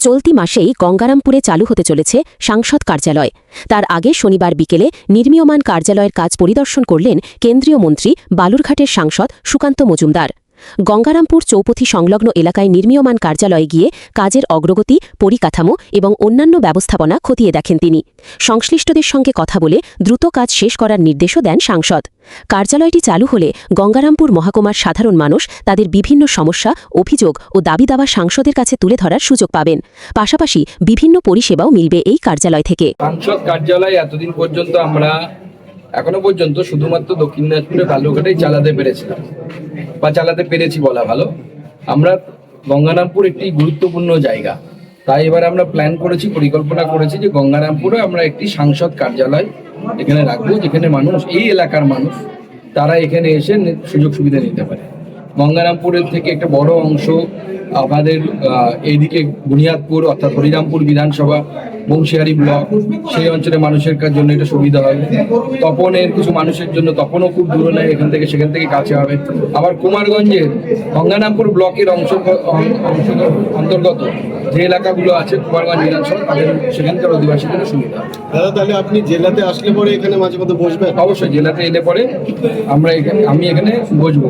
চলতি মাসেই গঙ্গারামপুরে চালু হতে চলেছে সাংসদ কার্যালয়। তার আগে শনিবার বিকেলে নির্মীয়মান কার্যালয়ের কাজ পরিদর্শন করলেন কেন্দ্রীয় মন্ত্রী বালুরঘাটের সাংসদ সুকান্ত মজুমদার। গঙ্গারামপুর চৌপথি সংলগ্ন এলাকায় নির্মীয়মান কার্যালয়ে গিয়ে কাজের অগ্রগতি, পরিকাঠামো এবং অন্যান্য ব্যবস্থাপনা খতিয়ে দেখেন তিনি। সংশ্লিষ্টদের সঙ্গে কথা বলে দ্রুত কাজ শেষ করার নির্দেশও দেন সাংসদ। কার্যালয়টি চালু হলে গঙ্গারামপুর মহকুমার সাধারণ মানুষ তাদের বিভিন্ন সমস্যা, অভিযোগ ও দাবি দাওয়া সাংসদের কাছে তুলে ধরার সুযোগ পাবেন। পাশাপাশি বিভিন্ন পরিষেবাও মিলবে এই কার্যালয় থেকে। সাংসদ কার্যালয় এতদিন পর্যন্ত আমরা এখনো পর্যন্ত শুধুমাত্র দক্ষিণ দিনাজপুরে বালুরঘাটেই চালাতে পেরেছিলাম বা চালাতে পেরেছি বলা ভালো। আমরা গঙ্গারামপুর একটি গুরুত্বপূর্ণ জায়গা, তাই এবার আমরা প্ল্যান করেছি, পরিকল্পনা করেছি যে গঙ্গারামপুরে আমরা একটি সাংসদ কার্যালয় এখানে রাখবো, যেখানে মানুষ, এই এলাকার মানুষ, তারা এখানে এসে সুযোগ সুবিধা নিতে পারে। গঙ্গারামপুরের থেকে একটা বড় অংশ আমাদের এইদিকে বুনিয়াদপুর অর্থাৎ হরিরামপুর বিধানসভা, বংশিয়ারি ব্লক, সেই অঞ্চলের মানুষের জন্য এটা সুবিধা হবে। তপনের কিছু মানুষের জন্য, তপনও খুব দূরে নেই এখান থেকে, সেখান থেকে কাছে হবে। আবার কুমারগঞ্জের গঙ্গারামপুর ব্লকের অন্তর্গত যে এলাকাগুলো আছে কুমারগঞ্জ বিধানসভা, তাদের সেখানকার অধিবাসীদের সুবিধা হবে। দাদা, তাহলে আপনি জেলাতে আসলে পরে এখানে মাঝে মধ্যে বসবেন? অবশ্যই, জেলাতে এলে পরে আমি এখানে বসবো।